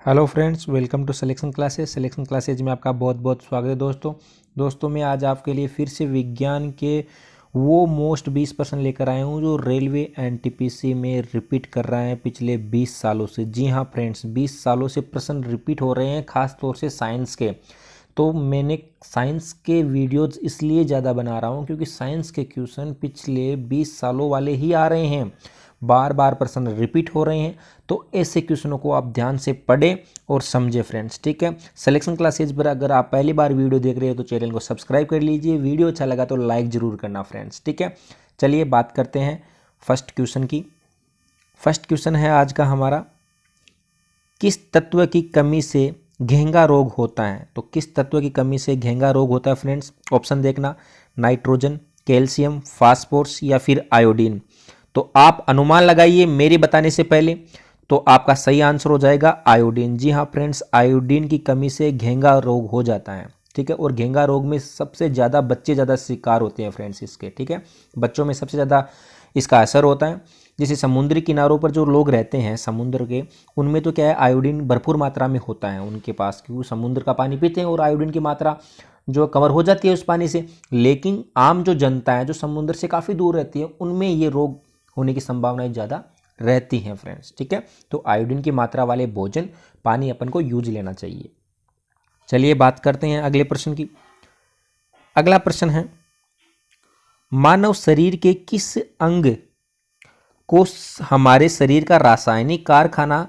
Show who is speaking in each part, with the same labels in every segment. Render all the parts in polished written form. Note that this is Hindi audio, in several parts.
Speaker 1: Hello friends, welcome to selection classes में आपका बहुत बहुत स्वागत है। दोस्तों मैं आज आपके लिए फिर से विज्ञान के वो मोस्ट 20% लेकर आया हूँ जो रेलवे एनटीपीसी में रिपीट कर रहा है पिछले 20 सालों से। जी हाँ फ्रेंड्स, 20 सालों से प्रश्न रिपीट हो रहे हैं, ख़ास तौर से साइंस के। तो मैंने साइंस के वीडियोज़ इसलिए ज़्यादा बना रहा हूँ क्योंकि साइंस के क्वेश्चन पिछले 20 सालों वाले ही आ रहे हैं, बार बार प्रश्न रिपीट हो रहे हैं। तो ऐसे क्वेश्चनों को आप ध्यान से पढ़ें और समझें फ्रेंड्स, ठीक है। सिलेक्शन क्लासेज पर अगर आप पहली बार वीडियो देख रहे हो तो चैनल को सब्सक्राइब कर लीजिए, वीडियो अच्छा लगा तो लाइक ज़रूर करना फ्रेंड्स, ठीक है। चलिए बात करते हैं फर्स्ट क्वेश्चन की। फर्स्ट क्वेश्चन है आज का हमारा, किस तत्व की कमी से घेंगा रोग होता है। तो किस तत्व की कमी से घेंगा रोग होता है फ्रेंड्स, ऑप्शन देखना, नाइट्रोजन, कैल्शियम, फास्फोरस या फिर आयोडीन। तो आप अनुमान लगाइए मेरे बताने से पहले। तो आपका सही आंसर हो जाएगा आयोडीन। जी हाँ फ्रेंड्स, आयोडीन की कमी से घेंगा रोग हो जाता है, ठीक है। और घेंगा रोग में सबसे ज़्यादा बच्चे ज़्यादा शिकार होते हैं फ्रेंड्स इसके, ठीक है। बच्चों में सबसे ज़्यादा इसका असर होता है। जैसे समुद्री किनारों पर जो लोग रहते हैं समुद्र के, उनमें तो क्या है, आयोडीन भरपूर मात्रा में होता है उनके पास, क्योंकि समुद्र का पानी पीते हैं और आयोडीन की मात्रा जो कवर हो जाती है उस पानी से। लेकिन आम जो जनता है जो समुद्र से काफ़ी दूर रहती है, उनमें ये रोग होने की संभावनाएं ज़्यादा रहती हैं फ्रेंड्स, ठीक है। तो आयोडीन की मात्रा वाले भोजन, पानी अपन को यूज लेना चाहिए। चलिए बात करते हैं अगले प्रश्न की। अगला प्रश्न है, मानव शरीर के किस अंग को हमारे शरीर का रासायनिक कारखाना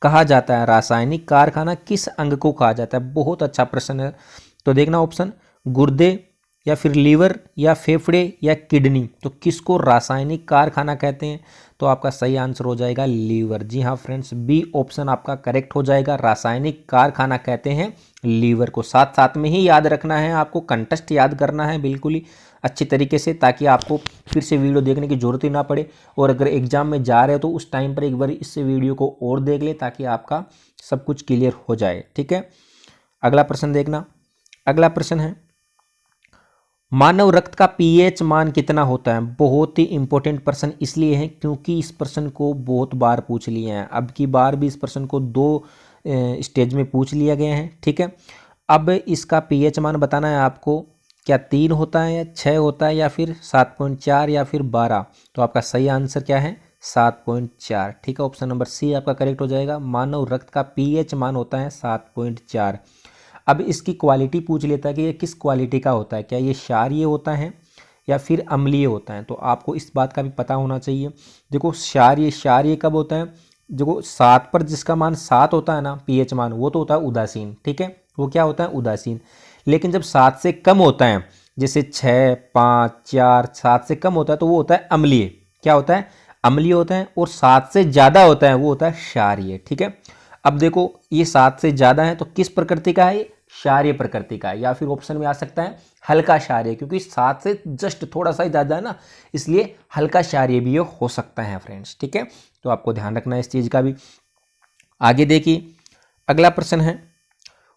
Speaker 1: कहा जाता है। रासायनिक कारखाना किस अंग को कहा जाता है। बहुत अच्छा प्रश्न है। तो देखना ऑप्शन, गुर्दे या फिर लीवर या फेफड़े या किडनी। तो किसको रासायनिक कारखाना कहते हैं। तो आपका सही आंसर हो जाएगा लीवर। जी हाँ फ्रेंड्स, बी ऑप्शन आपका करेक्ट हो जाएगा। रासायनिक कारखाना कहते हैं लीवर को। साथ साथ में ही याद रखना है आपको, कंटेस्ट याद करना है बिल्कुल ही अच्छी तरीके से, ताकि आपको फिर से वीडियो देखने की जरूरत ही ना पड़े। और अगर एग्जाम में जा रहे हो तो उस टाइम पर एक बार इस वीडियो को और देख ले, ताकि आपका सब कुछ क्लियर हो जाए, ठीक है। अगला प्रश्न देखना। अगला प्रश्न है, मानव रक्त का पीएच मान कितना होता है। बहुत ही इंपॉर्टेंट प्रश्न इसलिए है क्योंकि इस प्रश्न को बहुत बार पूछ लिए हैं। अब की बार भी इस प्रश्न को 2 स्टेज में पूछ लिया गया है, ठीक है। अब इसका पीएच मान बताना है आपको, क्या 3 होता है या 6 होता है या फिर 7.4 या फिर 12। तो आपका सही आंसर क्या है, 7.4, ठीक है। ऑप्शन नंबर सी आपका करेक्ट हो जाएगा। मानव रक्त का पीएच मान होता है 7.4। अब इसकी क्वालिटी पूछ लेता है कि ये किस क्वालिटी का होता है, क्या ये क्षारीय होता है या फिर अम्लीय होता है। तो आपको इस बात का भी पता होना चाहिए। देखो क्षारीय कब होता है, देखो 7 पर जिसका मान 7 होता है ना पीएच मान, वो तो होता है उदासीन, ठीक है। वो क्या होता है, उदासीन। लेकिन जब 7 से कम होता है, जैसे 6, 5, 4, 7 से कम होता है, तो वो होता है अम्लीय। क्या होता है, अम्लीय होता है। और 7 से ज़्यादा होता है वो होता है क्षारीय, ठीक है। अब देखो ये 7 से ज़्यादा है तो किस प्रकृति का है, क्षारीय प्रकृति का है। या फिर ऑप्शन में आ सकता है हल्का क्षारीय, क्योंकि 7 से जस्ट थोड़ा सा ही ज़्यादा है ना, इसलिए हल्का क्षारीय भी ये हो सकता है फ्रेंड्स, ठीक है। तो आपको ध्यान रखना है इस चीज़ का भी। आगे देखिए, अगला प्रश्न है,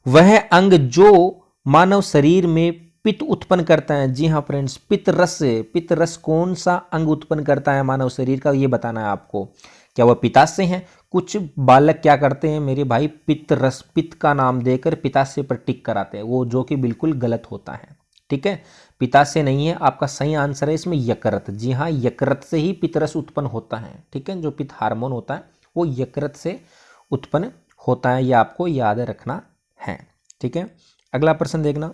Speaker 1: वह अंग जो मानव शरीर में पित्त उत्पन्न करता है। जी हाँ फ्रेंड्स, पित्त रस कौन सा अंग उत्पन्न करता है मानव शरीर का, ये बताना है आपको। क्या वह पित्ताशय है। कुछ बालक क्या करते हैं मेरे भाई, पित्त का नाम देकर पित्ताशय पर टिक कराते हैं, वो जो कि बिल्कुल गलत होता है, ठीक है। पित्ताशय नहीं है, आपका सही आंसर है इसमें यकृत। जी हाँ, यकृत से ही पित्तरस उत्पन्न होता है, ठीक है। जो पित्त हार्मोन होता है वो यकृत से उत्पन्न होता है, ये आपको याद रखना है, ठीक है। अगला प्रश्न देखना।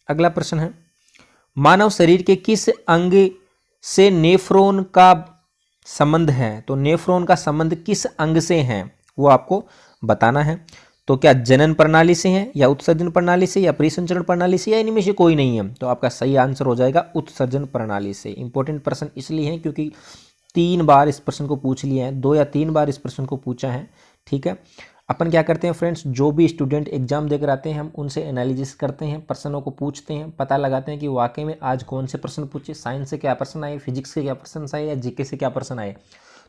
Speaker 1: अगला प्रश्न है, मानव शरीर के किस अंग से नेफ्रॉन का संबंध है। तो नेफ्रॉन का संबंध किस अंग से है वो आपको बताना है। तो क्या जनन प्रणाली से है या उत्सर्जन प्रणाली से या परिसंचरण प्रणाली से या इनमें से कोई नहीं है। तो आपका सही आंसर हो जाएगा उत्सर्जन प्रणाली से। इंपॉर्टेंट प्रश्न इसलिए है क्योंकि 3 बार इस प्रश्न को पूछ लिया है, 2 या 3 बार इस प्रश्न को पूछा है, ठीक है। अपन क्या करते हैं फ्रेंड्स, जो भी स्टूडेंट एग्जाम देकर आते हैं हम उनसे एनालिसिस करते हैं, प्रश्नों को पूछते हैं, पता लगाते हैं कि वाकई में आज कौन से प्रश्न पूछे, साइंस से क्या प्रश्न आए, फिजिक्स के क्या प्रश्न आए या जीके से क्या प्रश्न आए।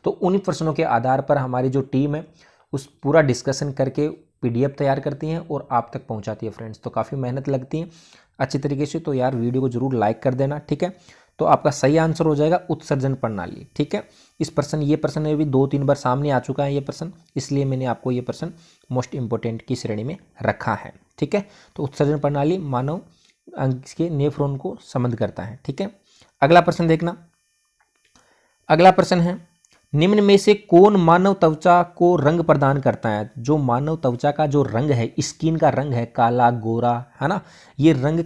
Speaker 1: तो उन्हीं प्रश्नों के आधार पर हमारी जो टीम है उस पूरा डिस्कशन करके पीडीएफ तैयार करती हैं और आप तक पहुंचाती है फ्रेंड्स। तो काफ़ी मेहनत लगती है अच्छी तरीके से। तो यार वीडियो को जरूर लाइक कर देना, ठीक है। तो आपका सही आंसर हो जाएगा उत्सर्जन प्रणाली। ठीक है, ये प्रश्न में भी 2-3 बार सामने आ चुका है ये प्रश्न, इसलिए मैंने आपको ये प्रश्न मोस्ट इंपोर्टेंट की श्रेणी में रखा है। ठीक है, तो उत्सर्जन प्रणाली मानव अंग के नेफ्रॉन को संबद्ध करता है। ठीक है, अगला प्रश्न देखना। अगला प्रश्न है, निम्न में से कौन मानव त्वचा को रंग प्रदान करता है? जो मानव त्वचा का जो रंग है, स्किन का रंग है, काला गोरा, है ना, ये रंग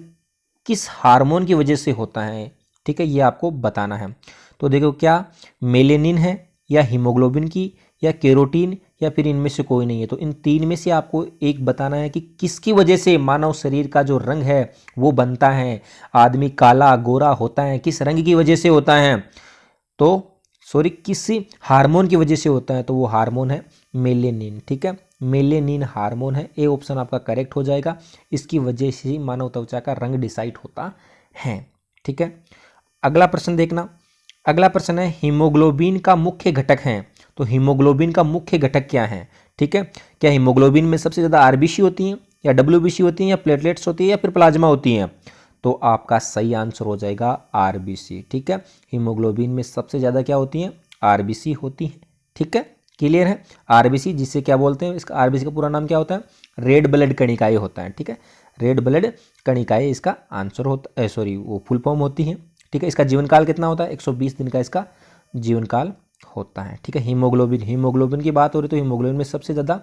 Speaker 1: किस हार्मोन की वजह से होता है? ठीक है, ये आपको बताना है। तो देखो, क्या मेलेनिन है, या हीमोग्लोबिन की, या केरोटीन, या फिर इनमें से कोई नहीं है? तो इन 3 में से आपको एक बताना है कि किसकी वजह से मानव शरीर का जो रंग है वो बनता है, आदमी काला गोरा होता है, किस रंग की वजह से होता है? तो सॉरी, किसी हार्मोन की वजह से होता है, तो वो हार्मोन है मेलेनिन। ठीक है, मेलेनिन हार्मोन है, ए ऑप्शन आपका करेक्ट हो जाएगा। इसकी वजह से ही मानव त्वचा का रंग डिसाइड होता है। ठीक है, अगला प्रश्न देखना। अगला प्रश्न है, हीमोग्लोबिन का मुख्य घटक है। तो हीमोग्लोबिन का मुख्य घटक क्या है? ठीक है, क्या हीमोग्लोबिन में सबसे ज़्यादा आरबीसी होती हैं, या डब्ल्यूबीसी होती हैं, या प्लेटलेट्स होती है, या फिर प्लाज्मा होती हैं? तो आपका सही आंसर हो जाएगा आरबीसी। ठीक है, हीमोग्लोबिन में सबसे ज़्यादा क्या होती हैं? आरबीसी होती है। ठीक है, क्लियर है? आरबीसी जिसे क्या बोलते हैं, इसका आरबीसी का पूरा नाम क्या होता है? रेड ब्लड कणिकाएं होता है। ठीक है, रेड ब्लड कणिकाएं इसका आंसर होता है, सॉरी वो फुल फॉर्म होती है। ठीक है, इसका जीवन काल कितना होता है? 120 दिन का इसका जीवन काल होता है। ठीक है, हीमोग्लोबिन की बात हो रही तो हीमोग्लोबिन में सबसे ज़्यादा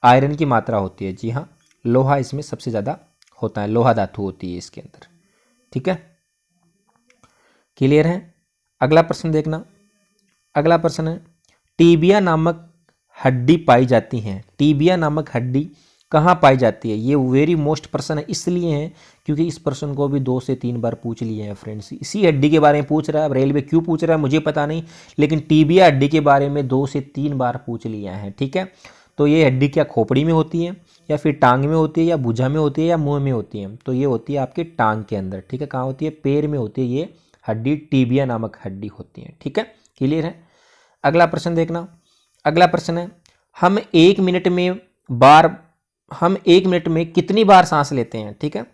Speaker 1: आयरन की मात्रा होती है। जी हाँ, लोहा इसमें सबसे ज़्यादा होता है, लोहा धातु होती है इसके अंदर। ठीक है, क्लियर है? अगला प्रश्न देखना। अगला प्रश्न है, टीबिया नामक हड्डी पाई जाती है। टीबिया नामक हड्डी कहाँ पाई जाती है? ये वेरी मोस्ट प्रश्न है, इसलिए है क्योंकि इस प्रश्न को भी 2 से 3 बार पूछ लिए हैं फ्रेंड्स। इसी हड्डी के बारे में पूछ रहा है, अब रेलवे क्यों पूछ रहा है मुझे पता नहीं, लेकिन टीबिया हड्डी के बारे में 2 से 3 बार पूछ लिया है। ठीक है, तो ये हड्डी क्या खोपड़ी में होती है, या फिर टांग में होती है, या भुजा में होती है, या मुंह में होती है? तो ये होती है आपके टांग के अंदर। ठीक है, कहाँ होती है? पैर में होती है ये हड्डी, टीबिया नामक हड्डी होती है। ठीक है, क्लियर है? अगला प्रश्न देखना। अगला प्रश्न है, हम एक मिनट में कितनी बार सांस लेते हैं? ठीक है,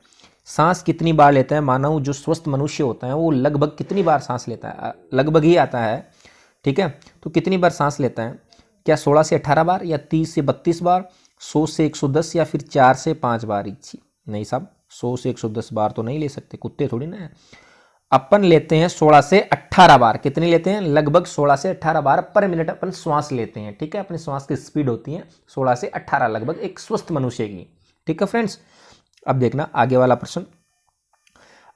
Speaker 1: सांस कितनी बार लेता है मानव? जो स्वस्थ मनुष्य होता है वो लगभग कितनी बार सांस लेता है? लगभग ही आता है। ठीक है, तो कितनी बार सांस लेता है? क्या 16 से 18 बार, या 30 से 32 बार, 100 से 110, या फिर 4 से 5 बार? नहीं साहब, 100 से 110 बार तो नहीं ले सकते, कुत्ते थोड़ी ना है। अपन लेते हैं 16 से 18 बार। कितनी लेते हैं? लगभग 16 से 18 बार पर मिनट अपन श्वास लेते हैं। ठीक है, अपनी श्वास की स्पीड होती है 16 से 18 लगभग एक स्वस्थ मनुष्य की। ठीक है फ्रेंड्स, अब देखना आगे वाला प्रश्न।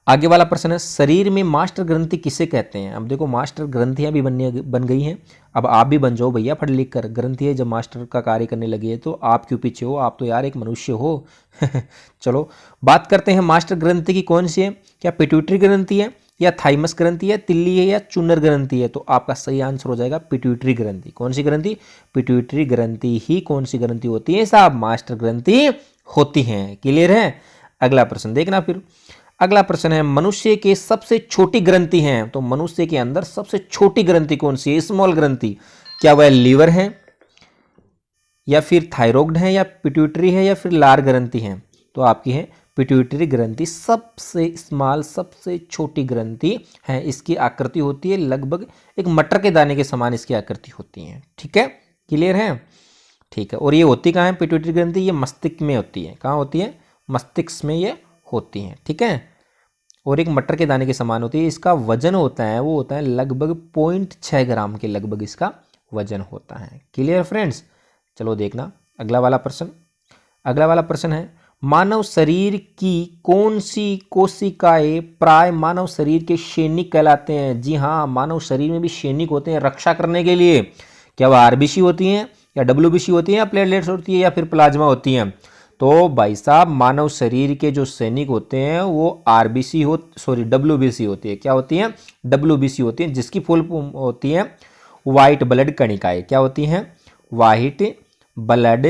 Speaker 1: आगे वाला प्रश्न है, शरीर में मास्टर ग्रंथि किसे कहते हैं? अब देखो, मास्टर ग्रंथियां भी बन गई हैं, अब आप भी बन जाओ भैया, पढ़ लिख कर। ग्रंथियां जब मास्टर का कार्य करने लगी है तो आप क्यों पीछे हो? आप तो यार एक मनुष्य हो। चलो बात करते हैं मास्टर ग्रंथि की कौन सी है। क्या पिट्यूटरी ग्रंथि है, या थाइमस ग्रंथि है, तिल्ली है, या चुनर ग्रंथि है? तो आपका सही आंसर हो जाएगा पिट्यूटरी ग्रंथि। कौन सी ग्रंथि? पिट्यूटरी ग्रंथि ही कौन सी ग्रंथि होती है साहब? मास्टर ग्रंथि होती है। क्लियर है? अगला प्रश्न देखना फिर। अगला प्रश्न है, मनुष्य के सबसे छोटी ग्रंथि है। तो मनुष्य के अंदर सबसे छोटी ग्रंथि कौन सी है? स्मॉल ग्रंथि। क्या वह लीवर है, या फिर थायरॉइड है, या पिट्यूटरी है, या फिर लार ग्रंथि है? तो आपकी है पिट्यूटरी ग्रंथि, सबसे स्मॉल, सबसे छोटी ग्रंथि है। इसकी आकृति होती है लगभग एक मटर के दाने के समान इसकी आकृति होती है। ठीक है, क्लियर है? ठीक है, और ये होती कहाँ है पिट्यूटरी ग्रंथि? ये मस्तिष्क में होती है। कहाँ होती है? मस्तिष्क में ये होती है। ठीक है, और एक मटर के दाने के समान होती है। इसका वजन होता है, वो होता है लगभग 0.6 ग्राम के लगभग इसका वजन होता है। Clear friends? चलो देखना अगला वाला प्रश्न। अगला वाला प्रश्न है, मानव शरीर की कौन सी कोशिकाएं प्राय मानव शरीर के सैनिक कहलाते हैं? जी हाँ, मानव शरीर में भी सैनिक होते हैं रक्षा करने के लिए। क्या वह आरबीसी होती हैं, या डब्ल्यूबीसी होती है, या प्लेटलेट्स होती है, या फिर प्लाज्मा होती हैं? तो भाई साहब, मानव शरीर के जो सैनिक होते हैं वो डब्ल्यूबीसी होती है। क्या होती है? डब्ल्यूबीसी होती है, जिसकी फुल फॉर्म होती है व्हाइट ब्लड कणिकाएं। क्या होती हैं? व्हाइट ब्लड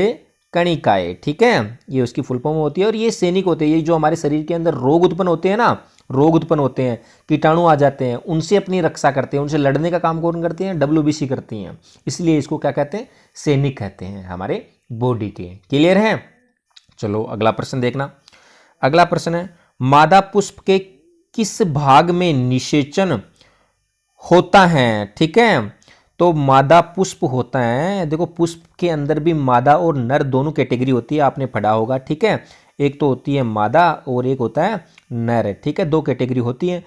Speaker 1: कणिकाएं। ठीक है, ये उसकी फुल फॉर्म होती है। और ये सैनिक होते हैं, ये जो हमारे शरीर के अंदर रोग उत्पन्न होते हैं ना, रोग उत्पन्न होते हैं, कीटाणु आ जाते हैं, उनसे अपनी रक्षा करते हैं, उनसे लड़ने का काम कौन करते हैं? डब्ल्यूबीसी करती हैं। इसलिए इसको क्या कहते हैं? सैनिक कहते हैं हमारे बॉडी के। क्लियर है? चलो अगला प्रश्न देखना। अगला प्रश्न है, मादा पुष्प के किस भाग में निषेचन होता है, ठीक है। तो मादा पुष्प होता है। देखो पुष्प के अंदर भी मादा और नर दोनों कैटेगरी होती है, आपने पढ़ा होगा, ठीक है। एक तो होती है मादा और एक होता है नर, ठीक है, दो कैटेगरी होती है।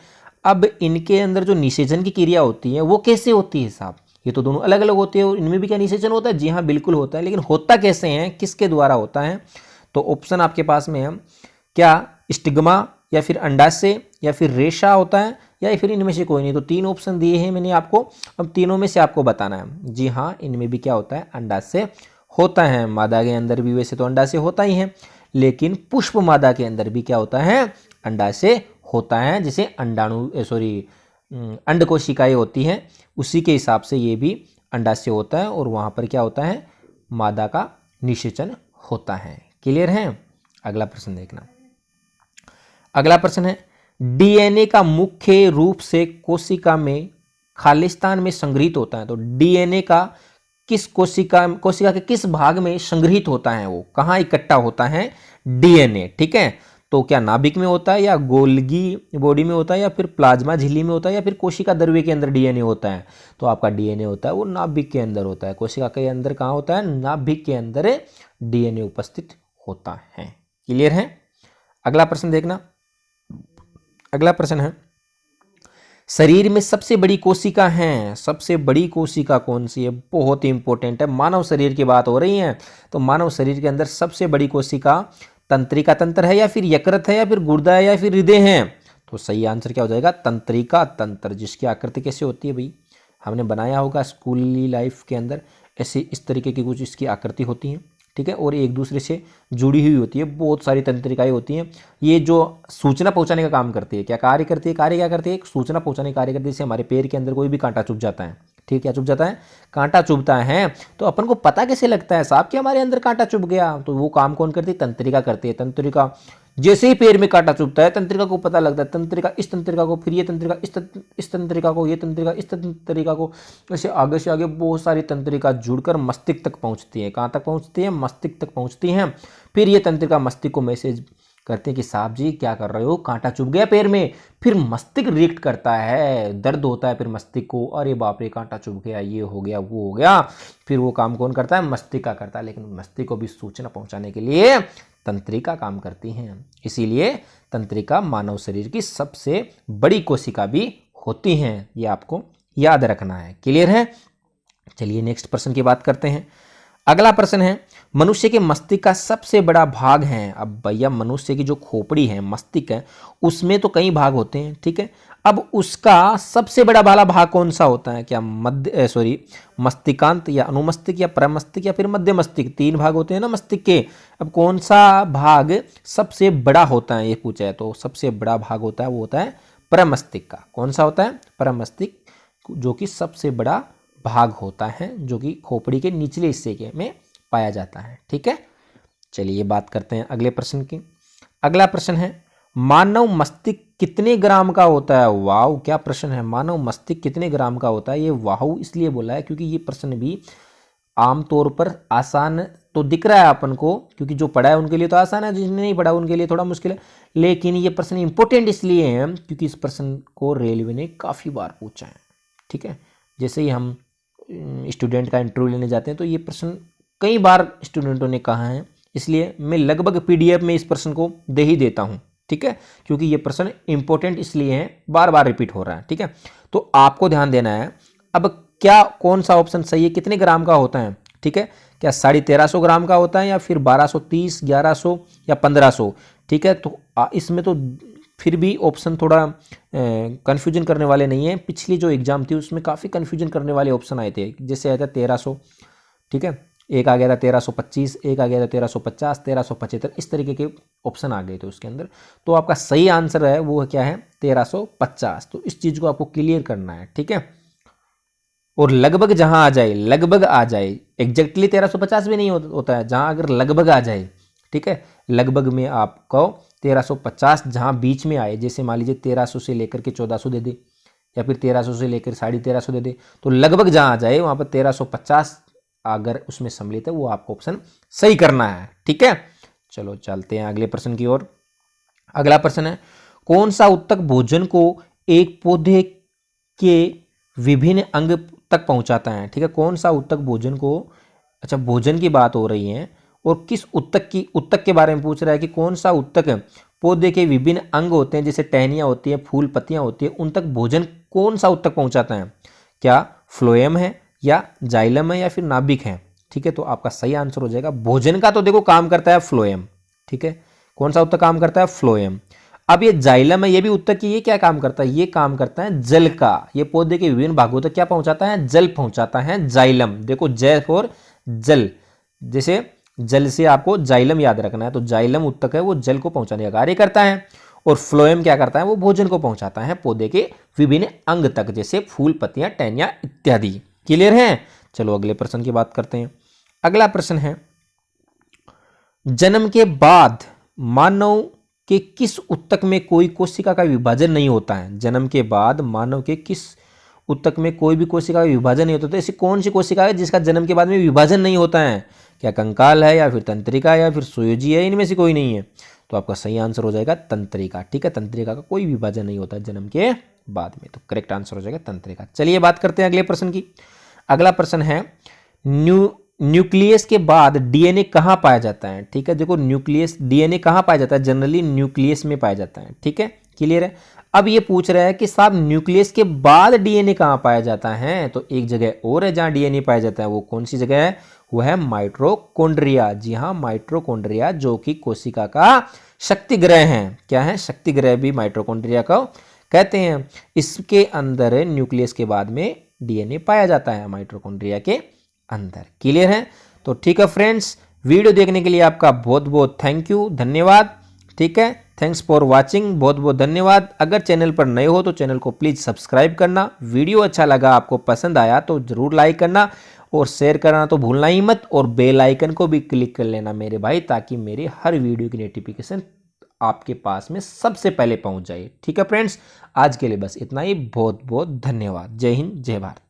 Speaker 1: अब इनके अंदर जो निषेचन की क्रिया होती है वो कैसे होती है साहब? ये तो दोनों अलग अलग होते हैं, इनमें भी क्या निषेचन होता है? जी हाँ बिल्कुल होता है, लेकिन होता कैसे है, किसके द्वारा होता है? तो ऑप्शन आपके पास में है, क्या स्टिग्मा या फिर अंडाशय या फिर रेशा होता है या फिर इनमें से कोई नहीं। तो तीन ऑप्शन दिए हैं मैंने आपको, अब तीनों में से आपको बताना है। जी हाँ, इनमें भी क्या होता है? अंडाशय होता है। मादा के अंदर भी वैसे तो अंडाशय होता ही है, लेकिन पुष्प मादा के अंदर भी क्या होता है? अंडाशय होता है, जिसे अंड कोशिकाएं होती हैं, उसी के हिसाब से ये भी अंडाशय होता है और वहाँ पर क्या होता है? मादा का निषेचन होता है। क्लियर है? अगला प्रश्न देखना। अगला प्रश्न है, डीएनए का मुख्य रूप से कोशिका में खालिस्तान में संग्रहित होता है। तो डीएनए का किस कोशिका के किस भाग में संग्रहित होता है? वो कहाँ इकट्ठा होता है डीएनए, ठीक है। तो क्या नाभिक में होता है या गोल्गी बॉडी में होता है या फिर प्लाज्मा झिल्ली में होता है या फिर कोशिका द्रव्य के अंदर डीएनए होता है? तो आपका डीएनए होता है वो नाभिक के अंदर होता है। कोशिका के अंदर कहाँ होता है? नाभिक के अंदर डीएनए उपस्थित होता है। क्लियर है? अगला प्रश्न देखना। अगला प्रश्न है, शरीर में सबसे बड़ी कोशिका है, सबसे बड़ी कोशिका कौन सी है? बहुत ही इंपॉर्टेंट है, मानव शरीर की बात हो रही है। तो मानव शरीर के अंदर सबसे बड़ी कोशिका तंत्रिका तंत्र है या फिर यकृत है या फिर गुर्दा है या फिर हृदय है? तो सही आंसर क्या हो जाएगा? तंत्रिका तंत्र, जिसकी आकृति कैसे होती है भाई? हमने बनाया होगा स्कूली लाइफ के अंदर, ऐसे इस तरीके की कुछ इसकी आकृति होती है, ठीक है, और एक दूसरे से जुड़ी हुई होती है, बहुत सारी तंत्रिकाएं होती हैं। ये जो सूचना पहुंचाने का काम करती है, क्या कार्य करती है? कार्य क्या करती है? सूचना पहुंचाने का कार्य करती है। जैसे हमारे पैर के अंदर कोई भी कांटा चुभ जाता है, ठीक है, क्या चुभ जाता है? कांटा चुभता है, तो अपन को पता कैसे लगता है साहब कि हमारे अंदर कांटा चुभ गया? तो वो काम कौन करती है? तंत्रिका करती है। तंत्रिका जैसे ही पैर में कांटा चुभता है, तंत्रिका को पता लगता है, तंत्रिका इस तंत्रिका को, फिर ये तंत्रिका इस तंत्रिका को, ये तंत्रिका इस तंत्रिका को, ऐसे आगे से आगे बहुत सारी तंत्रिका जुड़कर मस्तिष्क तक पहुंचती है। कहाँ तक पहुंचती है? मस्तिष्क तक पहुंचती हैं। फिर ये तंत्रिका मस्तिष्क को मैसेज करते हैं कि साहब जी क्या कर रहे हो, कांटा चुभ गया पैर में। फिर मस्तिष्क रिएक्ट करता है, दर्द होता है फिर मस्तिष्क को, अरे बाप रे कांटा चुभ गया, ये हो गया वो हो गया। फिर वो काम कौन करता है? मस्तिष्क का करता है। लेकिन मस्तिष्क को भी सूचना पहुंचाने के लिए तंत्रिका काम करती हैं, इसीलिए तंत्रिका मानव शरीर की सबसे बड़ी कोशिका भी होती हैं। ये आपको याद रखना है। क्लियर है? चलिए नेक्स्ट प्रश्न की बात करते हैं। अगला प्रश्न है, मनुष्य के मस्तिष्क का सबसे बड़ा भाग है। अब भैया मनुष्य की जो खोपड़ी है, मस्तिष्क है, उसमें तो कई भाग होते हैं, ठीक है। अब उसका सबसे बड़ा वाला भाग कौन सा होता है? क्या मस्तिष्कांत या अनुमस्तिष्क या प्रमस्तिष्क या फिर मध्य मस्तिष्क? तीन भाग होते हैं ना मस्तिष्क के। अब कौन सा भाग सबसे बड़ा होता है ये पूछा है, तो सबसे बड़ा भाग होता है वो होता है प्रमस्तिष्क का। कौन सा होता है? प्रमस्तिष्क, जो कि सबसे बड़ा भाग होता है, जो कि खोपड़ी के निचले हिस्से में पाया जाता है, ठीक है। चलिए बात करते हैं अगले प्रश्न की। अगला प्रश्न है, मानव मस्तिष्क कितने ग्राम का होता है? वाह क्या प्रश्न है, मानव मस्तिष्क कितने ग्राम का होता है? ये वाह इसलिए बोला है क्योंकि ये प्रश्न भी आमतौर पर आसान तो दिख रहा है अपन को, क्योंकि जो पढ़ा है उनके लिए तो आसान है, जिसने नहीं पढ़ा उनके लिए थोड़ा मुश्किल है। लेकिन ये प्रश्न इंपॉर्टेंट इसलिए है क्योंकि इस प्रश्न को रेलवे ने काफ़ी बार पूछा है, ठीक है। जैसे ही हम स्टूडेंट का इंटरव्यू लेने जाते हैं तो ये प्रश्न कई बार स्टूडेंटों ने कहा है, इसलिए मैं लगभग पीडीएफ में इस प्रश्न को दे ही देता हूँ, ठीक है, क्योंकि ये प्रश्न इंपॉर्टेंट इसलिए है, बार बार रिपीट हो रहा है, ठीक है। तो आपको ध्यान देना है। अब क्या कौन सा ऑप्शन सही है, कितने ग्राम का होता है, ठीक है, क्या 1350 ग्राम का होता है या फिर 1230, 1100 या 1500, ठीक है। तो इसमें तो फिर भी ऑप्शन थोड़ा कन्फ्यूजन करने वाले नहीं है। पिछली जो एग्जाम थी उसमें काफ़ी कन्फ्यूजन करने वाले ऑप्शन आए थे, जैसे आया था 1300, ठीक है, एक आ गया था 1325, एक आ गया था 1350, 1375, इस तरीके के ऑप्शन आ गए थे उसके अंदर। तो आपका सही आंसर है वो क्या है? 1350। तो इस चीज़ को आपको क्लियर करना है, ठीक है। और लगभग जहां आ जाए, लगभग आ जाए, एग्जैक्टली 1350 भी नहीं होता है, जहां अगर लगभग आ जाए, ठीक है, लगभग में आपको 1350 जहां बीच में आए, जैसे मान लीजिए 1300 से लेकर के 1400 दे दे या फिर 1300 से लेकर 1350 दे दे, तो लगभग जहां आ जाए वहां पर 1350 अगर उसमें सम्मिलित है वो आपको ऑप्शन सही करना है, ठीक है। चलो चलते हैं अगले प्रश्न की ओर। अगला प्रश्न है, कौन सा उत्तक भोजन को एक पौधे के विभिन्न अंग तक पहुंचाता है। ठीक है, कौन सा ऊतक भोजन को, अच्छा भोजन की बात हो रही है और किस ऊतक के बारे में पूछ रहा है कि कौन सा ऊतक पौधे के विभिन्न अंग होते हैं, जैसे टहनियाँ होती है, फूल पत्तियाँ होती है, उन तक भोजन कौन सा ऊतक पहुंचाता है? क्या फ्लोएम है या जाइलम है या फिर नाभिक है? ठीक है, तो आपका सही आंसर हो जाएगा भोजन का तो देखो काम करता है फ्लोएम। ठीक है, कौन सा ऊतक काम करता है? फ्लोएम। अब ये जाइलम है, ये भी ऊतक की, ये क्या काम करता है? ये काम करता है जल का। ये पौधे के विभिन्न भागों तक क्या पहुंचाता है? जल पहुंचाता है, जाइलम। देखो जय फॉर जल, जैसे जल से आपको जाइलम याद रखना है, तो जाइलम ऊतक है वो जल को पहुंचाने का कार्य करता है, और फ्लोएम क्या करता है? वो भोजन को पहुंचाता है पौधे के विभिन्न अंग तक, जैसे फूल पत्तियां, टहनियां इत्यादि। क्लियर है? चलो अगले प्रश्न की बात करते हैं। अगला प्रश्न है, जन्म के बाद मानव के किस ऊतक में कोई कोशिका का विभाजन नहीं होता है? जन्म के बाद मानव के किस ऊतक में कोई भी कोशिका का विभाजन नहीं होता, तो ऐसी कौन सी कोशिका है जिसका जन्म के बाद में विभाजन नहीं होता है? क्या कंकाल है या फिर तंत्रिका है या फिर सुयोजी है? इनमें से कोई नहीं है, तो आपका सही आंसर हो जाएगा तंत्रिका। ठीक है, तंत्रिका का कोई विभाजन नहीं होता जन्म के बाद में, तो करेक्ट आंसर हो जाएगा तंत्रिका। चलिए बात करते हैं अगले प्रश्न की। अगला प्रश्न है, न्यूक्लियस के बाद डीएनए कहाँ पाया जाता है? ठीक है, देखो न्यूक्लियस, डीएनए कहाँ पाया जाता है? जनरली न्यूक्लियस में पाया जाता है। ठीक है, क्लियर है? अब ये पूछ रहा है कि साहब न्यूक्लियस के बाद डीएनए कहाँ पाया जाता है? तो एक जगह और है जहाँ डीएनए पाया जाता है, वो कौन सी जगह है? वो है माइटोकॉन्ड्रिया। जी हाँ, माइटोकॉन्ड्रिया, जो कि कोशिका का शक्ति ग्रह है। क्या है? शक्ति ग्रह भी माइटोकॉन्ड्रिया को कहते हैं। इसके अंदर न्यूक्लियस के बाद में डीएनए पाया जाता है, माइटोकॉन्ड्रिया के अंदर। क्लियर है? तो ठीक है फ्रेंड्स, वीडियो देखने के लिए आपका बहुत बहुत थैंक यू, धन्यवाद। ठीक है, थैंक्स फॉर वाचिंग, बहुत बहुत धन्यवाद। अगर चैनल पर नए हो तो चैनल को प्लीज़ सब्सक्राइब करना। वीडियो अच्छा लगा, आपको पसंद आया तो ज़रूर लाइक करना और शेयर करना तो भूलना ही मत, और बेल आइकन को भी क्लिक कर लेना मेरे भाई, ताकि मेरे हर वीडियो की नोटिफिकेशन आपके पास में सबसे पहले पहुंच जाए। ठीक है फ्रेंड्स, आज के लिए बस इतना ही। बहुत बहुत धन्यवाद। जय हिंद, जय भारत।